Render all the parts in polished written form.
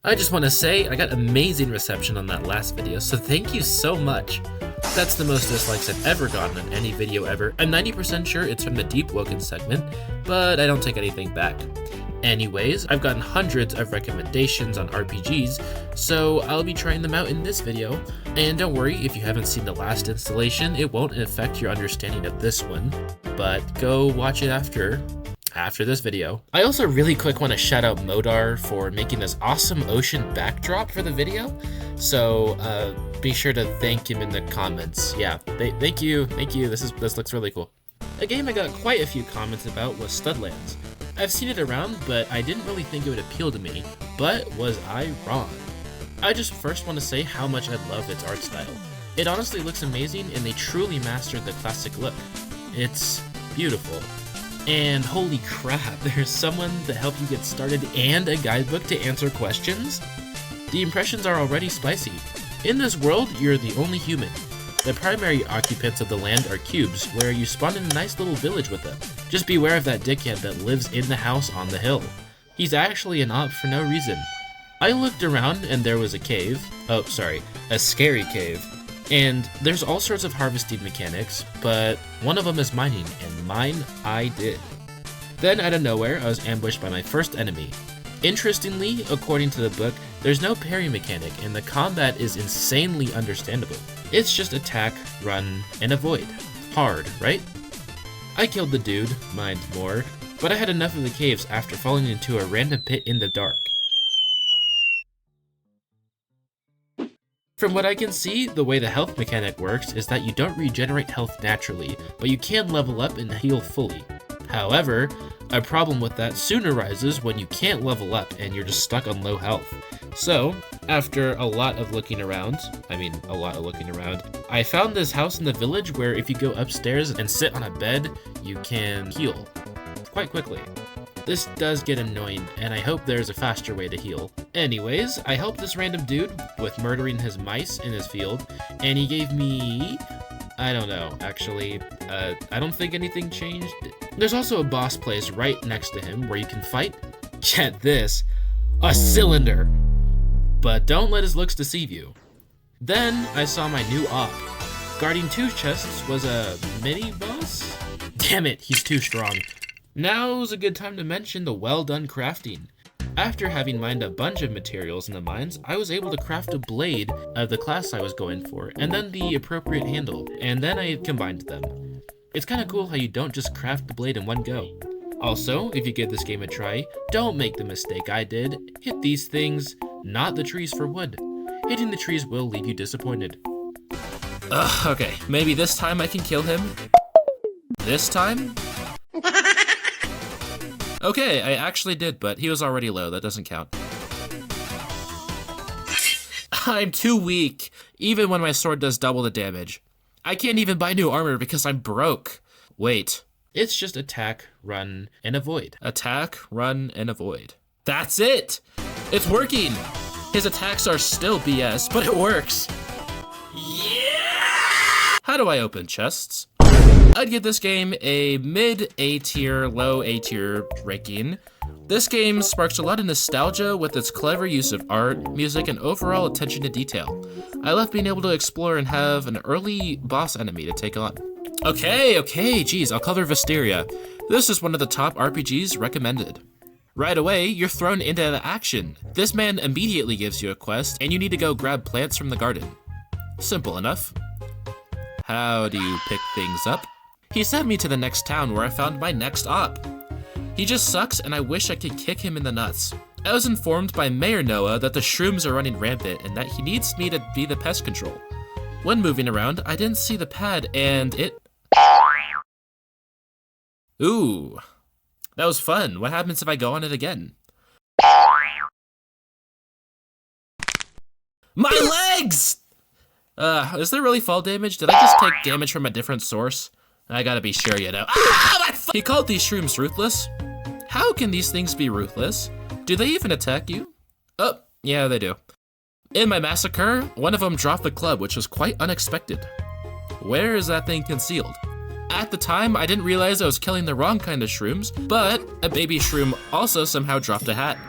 I just want to say I got amazing reception on that last video, so thank you so much. That's the most dislikes I've ever gotten on any video ever. I'm 90% sure it's from the Deep Woken segment, but I don't take anything back. Anyways, I've gotten hundreds of recommendations on RPGs, so I'll be trying them out in this video. And don't worry, if you haven't seen the last installation, it won't affect your understanding of this one, but go watch it after this video. I also really quick want to shout out Modar for making this awesome ocean backdrop for the video, so be sure to thank him in the comments. Yeah, thank you, this looks really cool. A game I got quite a few comments about was Studlands. I've seen it around, but I didn't really think it would appeal to me, but was I wrong? I just first want to say how much I love its art style. It honestly looks amazing, and they truly mastered the classic look. It's beautiful. And holy crap, there's someone to help you get started and a guidebook to answer questions? The impressions are already spicy. In this world, you're the only human. The primary occupants of the land are cubes, where you spawn in a nice little village with them. Just beware of that dickhead that lives in the house on the hill. He's actually an op for no reason. I looked around and there was a cave. Oh, sorry, a scary cave. And there's all sorts of harvesting mechanics, but one of them is mining, and mine I did. Then out of nowhere, I was ambushed by my first enemy. Interestingly, according to the book, there's no parry mechanic, and the combat is insanely understandable. It's just attack, run, and avoid. Hard, right? I killed the dude, mind more, but I had enough of the caves after falling into a random pit in the dark. From what I can see, the way the health mechanic works is that you don't regenerate health naturally, but you can level up and heal fully. However, a problem with that soon arises when you can't level up and you're just stuck on low health. So, after a lot of looking around, I found this house in the village where if you go upstairs and sit on a bed, you can heal quite quickly. This does get annoying, and I hope there's a faster way to heal. Anyways, I helped this random dude with murdering his mice in his field, and he gave me... I don't know, actually. I don't think anything changed. There's also a boss place right next to him where you can fight, get this, a cylinder. But don't let his looks deceive you. Then I saw my new op. Guarding two chests was a mini boss? Damn it, he's too strong. Now's a good time to mention the well done crafting. After having mined a bunch of materials in the mines, I was able to craft a blade of the class I was going for, and then the appropriate handle, and then I combined them. It's kinda cool how you don't just craft the blade in one go. Also, if you give this game a try, don't make the mistake I did. Hit these things, not the trees for wood. Hitting the trees will leave you disappointed. Okay, maybe this time I can kill him. This time? Okay, I actually did, but he was already low. That doesn't count. I'm too weak, even when my sword does double the damage. I can't even buy new armor because I'm broke. Wait, it's just attack, run, and avoid. Attack, run, and avoid. That's it! It's working! His attacks are still BS, but it works. Yeah! How do I open chests? I'd give this game a mid A tier, low A tier ranking. This game sparks a lot of nostalgia with its clever use of art, music, and overall attention to detail. I love being able to explore and have an early boss enemy to take on. Okay, geez, I'll cover Vesteria. This is one of the top RPGs recommended. Right away, you're thrown into the action. This man immediately gives you a quest, and you need to go grab plants from the garden. Simple enough. How do you pick things up? He sent me to the next town where I found my next op. He just sucks and I wish I could kick him in the nuts. I was informed by Mayor Noah that the shrooms are running rampant and that he needs me to be the pest control. When moving around, I didn't see the pad and it... Ooh, that was fun. What happens if I go on it again? My legs! Is there really fall damage? Did I just take damage from a different source? I gotta be sure, you know. He called these shrooms ruthless. How can these things be ruthless? Do they even attack you? Oh, yeah, they do. In my massacre, one of them dropped the club, which was quite unexpected. Where is that thing concealed? At the time, I didn't realize I was killing the wrong kind of shrooms, but a baby shroom also somehow dropped a hat.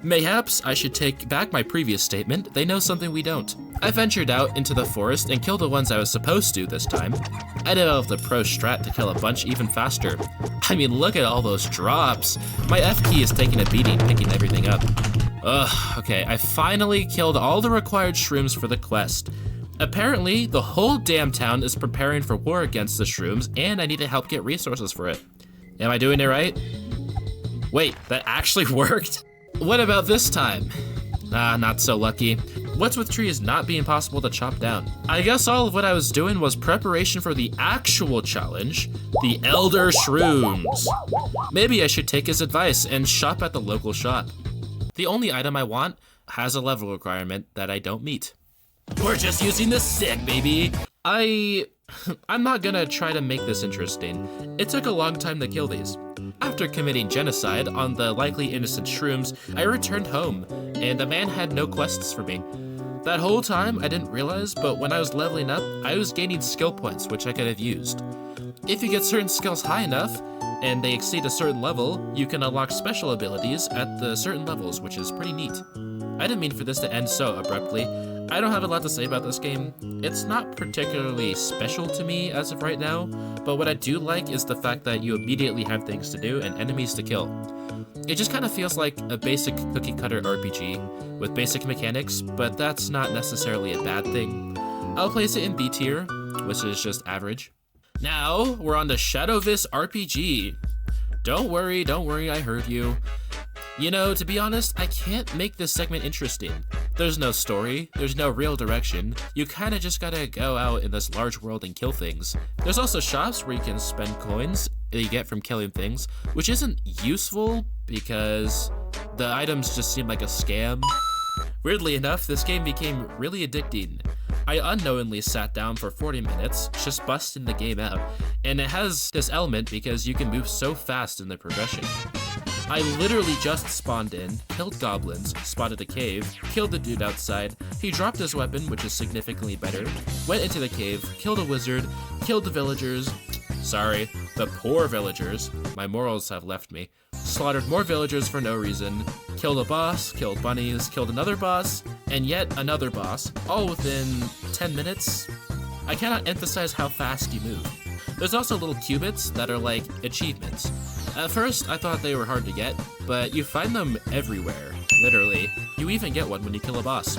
Mayhaps I should take back my previous statement, they know something we don't. I ventured out into the forest and killed the ones I was supposed to this time. I developed a pro strat to kill a bunch even faster. I mean, look at all those drops. My F key is taking a beating picking everything up. Ugh, okay, I finally killed all the required shrooms for the quest. Apparently, the whole damn town is preparing for war against the shrooms, and I need to help get resources for it. Am I doing it right? Wait, that actually worked? What about this time? Not so lucky. What's with trees not being possible to chop down? I guess all of what I was doing was preparation for the actual challenge, the Elder Shrooms. Maybe I should take his advice and shop at the local shop. The only item I want has a level requirement that I don't meet. We're just using the stick, baby. I'm not gonna try to make this interesting. It took a long time to kill these. After committing genocide on the likely innocent shrooms, I returned home, and the man had no quests for me. That whole time, I didn't realize, but when I was leveling up, I was gaining skill points, which I could have used. If you get certain skills high enough, and they exceed a certain level, you can unlock special abilities at the certain levels, which is pretty neat. I didn't mean for this to end so abruptly. I don't have a lot to say about this game. It's not particularly special to me as of right now, but what I do like is the fact that you immediately have things to do and enemies to kill. It just kind of feels like a basic cookie-cutter RPG with basic mechanics, but that's not necessarily a bad thing. I'll place it in B tier, which is just average. Now, we're on to Shadovis RPG. Don't worry, I heard you. You know, to be honest, I can't make this segment interesting. There's no story, there's no real direction, you kinda just gotta go out in this large world and kill things. There's also shops where you can spend coins that you get from killing things, which isn't useful because the items just seem like a scam. Weirdly enough, this game became really addicting. I unknowingly sat down for 40 minutes, just busting the game out, and it has this element because you can move so fast in the progression. I literally just spawned in, killed goblins, spotted a cave, killed the dude outside, he dropped his weapon, which is significantly better, went into the cave, killed a wizard, killed the villagers, sorry, the poor villagers, my morals have left me, slaughtered more villagers for no reason, killed a boss, killed bunnies, killed another boss, and yet another boss, all within 10 minutes. I cannot emphasize how fast you move. There's also little cubits that are like achievements. At first, I thought they were hard to get, but you find them everywhere, literally. You even get one when you kill a boss.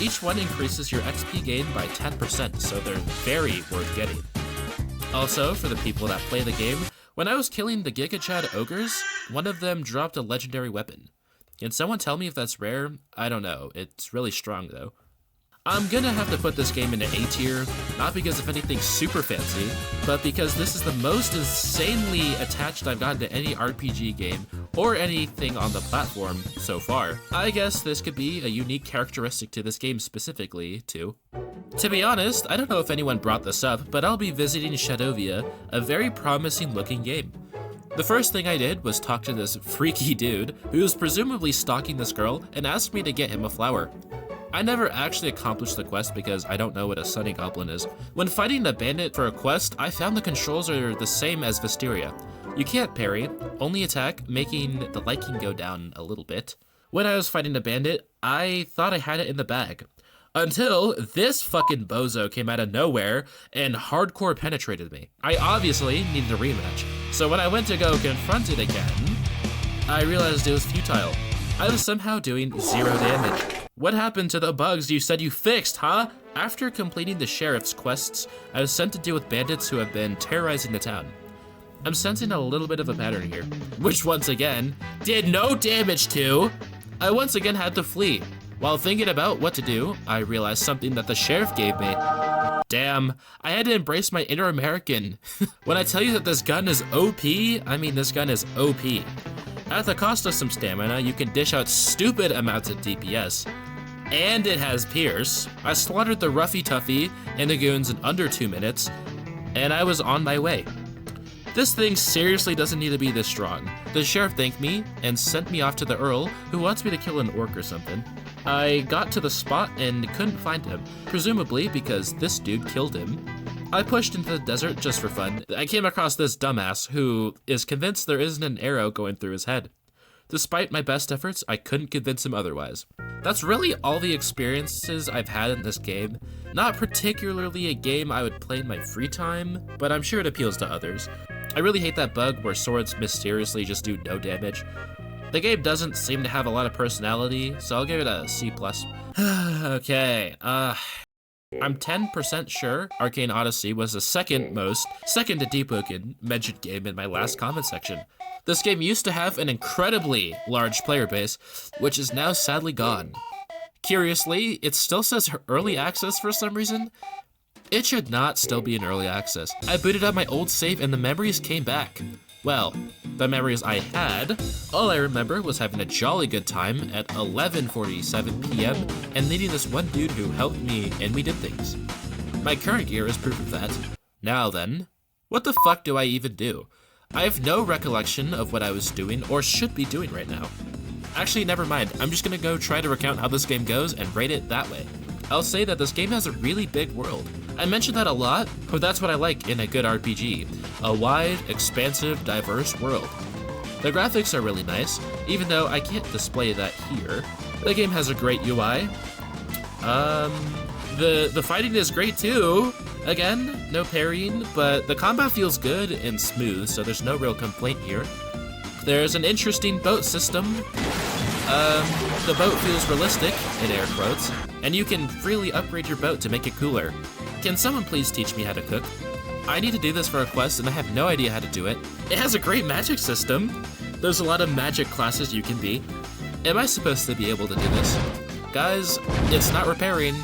Each one increases your XP gain by 10%, so they're very worth getting. Also, for the people that play the game, when I was killing the Giga Chad ogres, one of them dropped a legendary weapon. Can someone tell me if that's rare? I don't know, it's really strong though. I'm gonna have to put this game into A tier, not because of anything super fancy, but because this is the most insanely attached I've gotten to any RPG game, or anything on the platform so far. I guess this could be a unique characteristic to this game specifically, too. To be honest, I don't know if anyone brought this up, but I'll be visiting Shadovia, a very promising looking game. The first thing I did was talk to this freaky dude, who was presumably stalking this girl, and asked me to get him a flower. I never actually accomplished the quest because I don't know what a sunny goblin is. When fighting a bandit for a quest, I found the controls are the same as Vesteria. You can't parry, only attack, making the liking go down a little bit. When I was fighting a bandit, I thought I had it in the bag. Until this fucking bozo came out of nowhere and hardcore penetrated me. I obviously needed a rematch, so when I went to go confront it again, I realized it was futile. I was somehow doing 0 damage. What happened to the bugs you said you fixed, huh? After completing the sheriff's quests, I was sent to deal with bandits who have been terrorizing the town. I'm sensing a little bit of a pattern here, which once again, did no damage to. I once again had to flee. While thinking about what to do, I realized something that the sheriff gave me. Damn, I had to embrace my inner American. When I tell you that this gun is OP, I mean this gun is OP. At the cost of some stamina, you can dish out stupid amounts of DPS. And it has Pierce. I slaughtered the Ruffy Tuffy and the goons in under 2 minutes, and I was on my way. This thing seriously doesn't need to be this strong. The sheriff thanked me and sent me off to the Earl, who wants me to kill an orc or something. I got to the spot and couldn't find him, presumably because this dude killed him. I pushed into the desert just for fun. I came across this dumbass who is convinced there isn't an arrow going through his head. Despite my best efforts, I couldn't convince him otherwise. That's really all the experiences I've had in this game. Not particularly a game I would play in my free time, but I'm sure it appeals to others. I really hate that bug where swords mysteriously just do no damage. The game doesn't seem to have a lot of personality, so I'll give it a C+. Okay, I'm 10% sure Arcane Odyssey was the second to Deep Woken mentioned game in my last comment section. This game used to have an incredibly large player base, which is now sadly gone. Curiously, it still says early access for some reason. It should not still be in early access. I booted up my old save and the memories came back. Well, the memories I had, all I remember was having a jolly good time at 11:47 p.m. and meeting this one dude who helped me and we did things. My current gear is proof of that. Now then, what the fuck do I even do? I have no recollection of what I was doing or should be doing right now. Actually, never mind. I'm just gonna go try to recount how this game goes and rate it that way. I'll say that this game has a really big world. I mention that a lot, but that's what I like in a good RPG. A wide, expansive, diverse world. The graphics are really nice, even though I can't display that here. The game has a great UI. The fighting is great too. Again, no parrying, but the combat feels good and smooth, so there's no real complaint here. There's an interesting boat system. The boat feels realistic, in air quotes, and you can freely upgrade your boat to make it cooler. Can someone please teach me how to cook? I need to do this for a quest and I have no idea how to do it. It has a great magic system. There's a lot of magic classes you can be. Am I supposed to be able to do this? Guys, it's not repairing.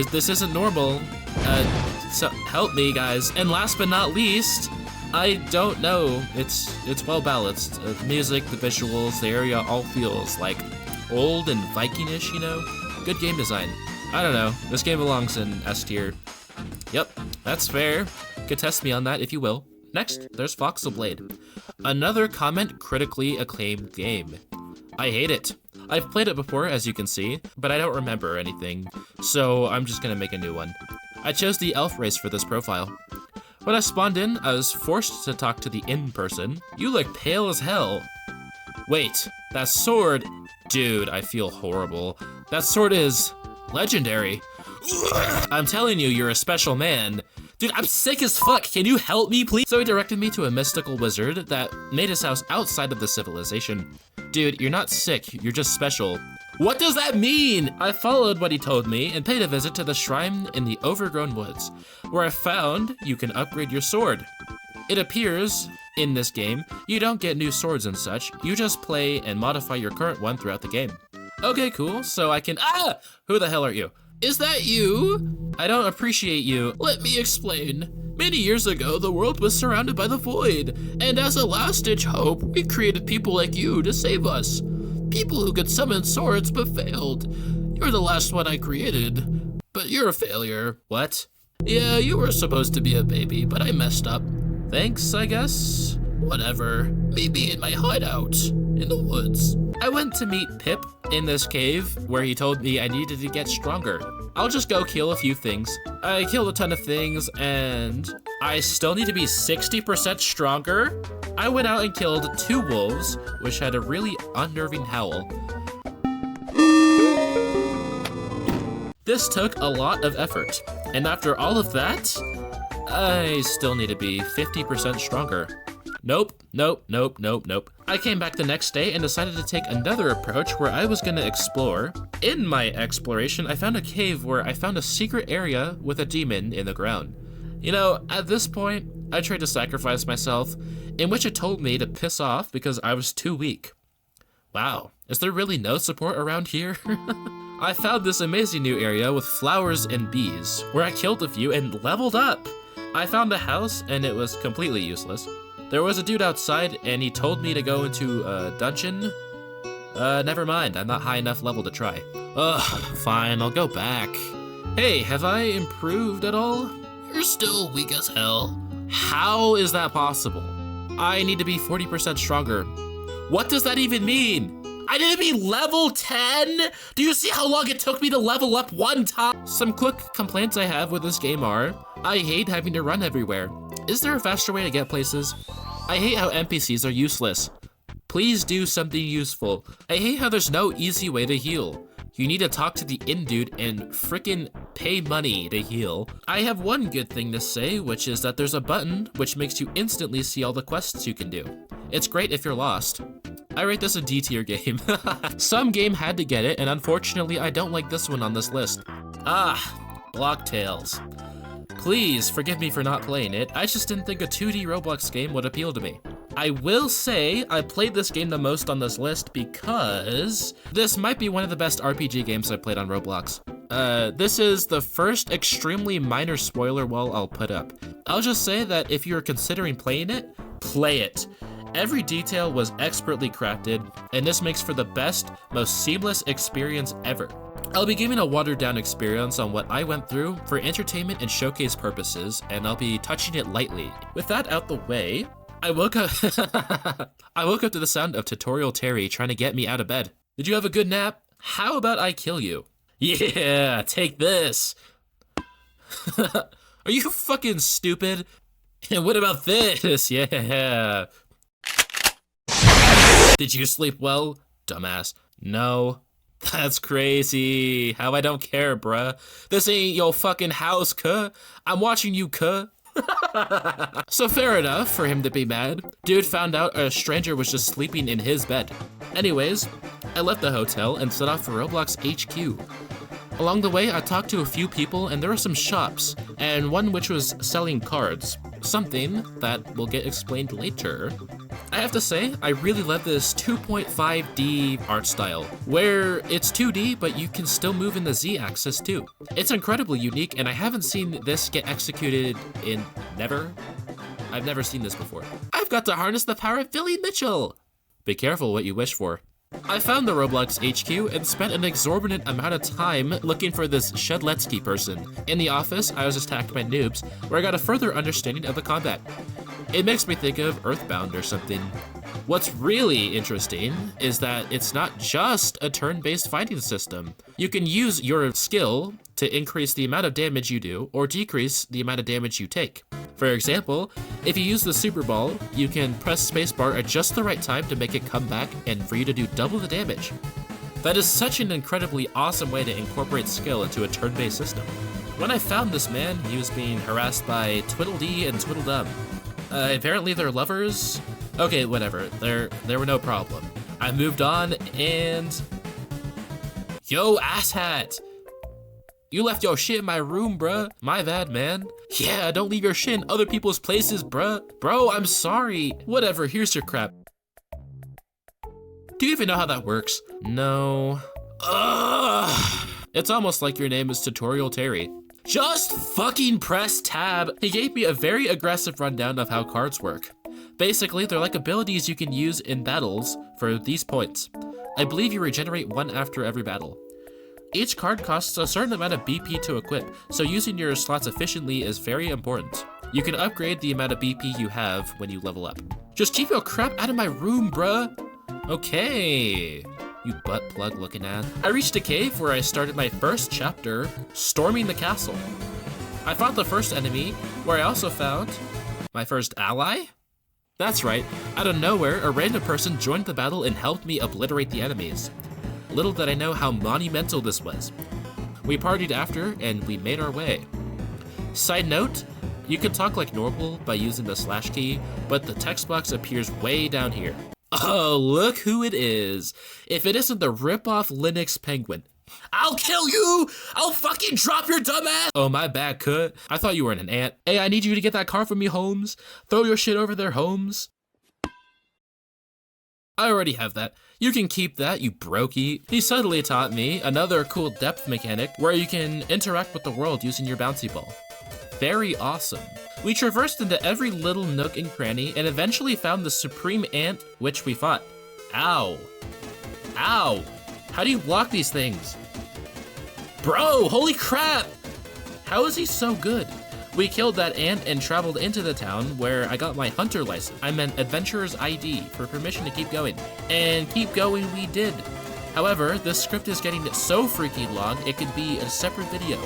This isn't normal. So help me, guys. And last but not least, I don't know. It's well balanced. The music, the visuals, the area all feels like old and Viking-ish, you know? Good game design. I don't know. This game belongs in S tier. Yep, that's fair. Could test me on that if you will. Next, there's Voxlblade. Another comment critically acclaimed game. I hate it. I've played it before, as you can see, but I don't remember anything, so I'm just gonna make a new one. I chose the elf race for this profile. When I spawned in, I was forced to talk to the inn person. You look pale as hell. Wait, that sword... Dude, I feel horrible. That sword is legendary. I'm telling you, you're a special man. Dude, I'm sick as fuck. Can you help me, please? So he directed me to a mystical wizard that made his house outside of the civilization. Dude, you're not sick, you're just special. What does that mean? I followed what he told me and paid a visit to the shrine in the overgrown woods, where I found you can upgrade your sword. It appears, in this game, you don't get new swords and such, you just play and modify your current one throughout the game. Okay, cool, so I can- Who the hell are you? Is that you? I don't appreciate you. Let me explain. Many years ago, the world was surrounded by the void, and as a last-ditch hope, we created people like you to save us. People who could summon swords but failed. You're the last one I created, but you're a failure. What? Yeah, you were supposed to be a baby, but I messed up. Thanks, I guess? Whatever. Meet me in my hideout, in the woods. I went to meet Pip in this cave, where he told me I needed to get stronger. I'll just go kill a few things. I killed a ton of things, and I still need to be 60% stronger? I went out and killed 2 wolves, which had a really unnerving howl. This took a lot of effort, and after all of that, I still need to be 50% stronger. Nope. I came back the next day and decided to take another approach where I was gonna explore. In my exploration, I found a cave where I found a secret area with a demon in the ground. You know, at this point, I tried to sacrifice myself, in which it told me to piss off because I was too weak. Wow, is there really no support around here? I found this amazing new area with flowers and bees, where I killed a few and leveled up. I found a house and it was completely useless. There was a dude outside and he told me to go into a dungeon. Never mind, I'm not high enough level to try. Ugh, fine, I'll go back. Hey, have I improved at all? You're still weak as hell. How is that possible? I need to be 40% stronger. What does that even mean? I need to be level 10? Do you see how long it took me to level up one time? Some quick complaints I have with this game are, I hate having to run everywhere. Is there a faster way to get places? I hate how NPCs are useless. Please do something useful. I hate how there's no easy way to heal. You need to talk to the inn dude and frickin' pay money to heal. I have one good thing to say, which is that there's a button which makes you instantly see all the quests you can do. It's great if you're lost. I rate this a D tier game. Some game had to get it, and unfortunately I don't like this one on this list. Block Tales. Please forgive me for not playing it. I just didn't think a 2D Roblox game would appeal to me. I will say I played this game the most on this list because this might be one of the best RPG games I've played on Roblox. This is the first extremely minor spoiler wall I'll put up. I'll just say that if you're considering playing it, play it. Every detail was expertly crafted, and this makes for the best, most seamless experience ever. I'll be giving a watered down experience on what I went through for entertainment and showcase purposes, and I'll be touching it lightly. With that out the way, I woke up to the sound of Tutorial Terry trying to get me out of bed. Did you have a good nap? How about I kill you? Yeah, take this. Are you fucking stupid? And what about this? Yeah. Did you sleep well, dumbass? No. That's crazy. How I don't care, bruh. This ain't your fucking house, cuh. I'm watching you, cuh. So fair enough for him to be mad. Dude found out a stranger was just sleeping in his bed. Anyways, I left the hotel and set off for Roblox HQ. Along the way, I talked to a few people and there were some shops, and one which was selling cards. Something that will get explained later. I have to say, I really love this 2.5D art style, where it's 2D, but you can still move in the Z-axis too. It's incredibly unique, and I haven't seen this get executed in I've never seen this before. I've got to harness the power of Billy Mitchell! Be careful what you wish for. I found the Roblox HQ and spent an exorbitant amount of time looking for this Shadletsky person. In the office, I was attacked by noobs, where I got a further understanding of the combat. It makes me think of Earthbound or something. What's really interesting is that it's not just a turn-based fighting system. You can use your skill to increase the amount of damage you do or decrease the amount of damage you take. For example, if you use the Super Ball, you can press spacebar at just the right time to make it come back and for you to do double the damage. That is such an incredibly awesome way to incorporate skill into a turn-based system. When I found this man, he was being harassed by Twiddledee and Tweedledum. Apparently they're lovers. Okay, whatever. There were no problem. I moved on and... Yo, asshat! You left your shit in my room, bruh. My bad, man. Yeah, don't leave your shit in other people's places, bruh. Bro, I'm sorry. Whatever, here's your crap. Do you even know how that works? No. Ugh. It's almost like your name is Tutorial Terry. Just fucking press tab. He gave me a very aggressive rundown of how cards work. Basically, they're like abilities you can use in battles for these points. I believe you regenerate one after every battle. Each card costs a certain amount of BP to equip, so using your slots efficiently is very important. You can upgrade the amount of BP you have when you level up. Just keep your crap out of my room, bruh. Okay. You butt plug looking ass. I reached a cave where I started my first chapter, storming the castle. I fought the first enemy, where I also found my first ally? That's right, out of nowhere, a random person joined the battle and helped me obliterate the enemies. Little did I know how monumental this was. We partied after, and we made our way. Side note, you can talk like normal by using the slash key, but the text box appears way down here. Oh, look who it is. If it isn't the rip-off Linux Penguin. I'll kill you! I'll fucking drop your dumb ass! Oh, my bad, cut. I thought you were an ant. Hey, I need you to get that car for me, Holmes. Throw your shit over there, Holmes. I already have that. You can keep that, you brokey. He subtly taught me another cool depth mechanic where you can interact with the world using your bouncy ball. Very awesome. We traversed into every little nook and cranny and eventually found the supreme ant, which we fought. Ow. Ow. How do you block these things? Bro, holy crap! How is he so good? We killed that ant and traveled into the town where I got my hunter license. I meant adventurer's ID for permission to keep going. And keep going we did. However, this script is getting so freaking long, it could be a separate video.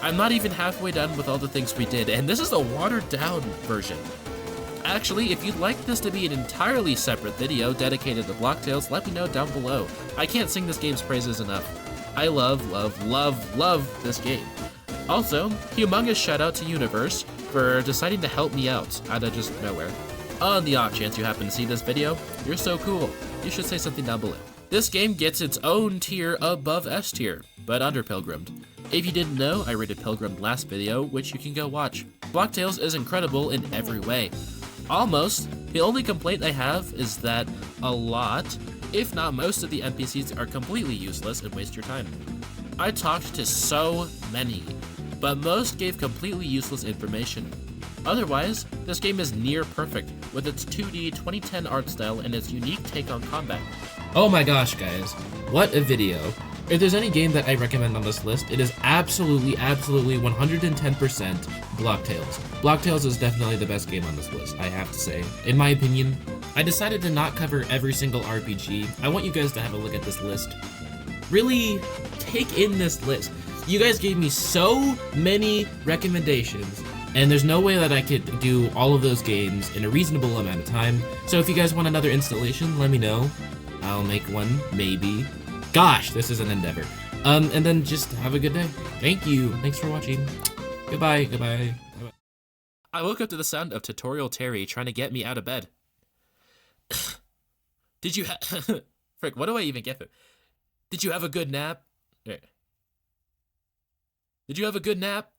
I'm not even halfway done with all the things we did, and this is a watered down version. Actually, if you'd like this to be an entirely separate video dedicated to Block Tales, let me know down below. I can't sing this game's praises enough. I love, love, love, love this game. Also, humongous shout out to Universe for deciding to help me out of just nowhere. On the off chance you happen to see this video, you're so cool. You should say something down below. This game gets its own tier above S tier, but under Pilgrimed. If you didn't know, I rated Pilgrimed last video, which you can go watch. Block Tales is incredible in every way. Almost. The only complaint I have is that a lot, if not most of the NPCs are completely useless and waste your time. I talked to so many, but most gave completely useless information. Otherwise, this game is near perfect, with its 2D 2010 art style and its unique take on combat. Oh my gosh, guys, what a video. If there's any game that I recommend on this list, it is absolutely 110% Block Tales. Block Tales is definitely the best game on this list, I have to say. In my opinion, I decided to not cover every single RPG. I want you guys to have a look at this list. Really take in this list. You guys gave me so many recommendations, and there's no way that I could do all of those games in a reasonable amount of time. So if you guys want another installation, let me know. I'll make one, maybe. Gosh, this is an endeavor. And then just have a good day. Thank you. Thanks for watching. Goodbye. Goodbye. I woke up to the sound of Tutorial Terry trying to get me out of bed. Did you Frick, what do I even get? Did you have a good nap? Did you have a good nap?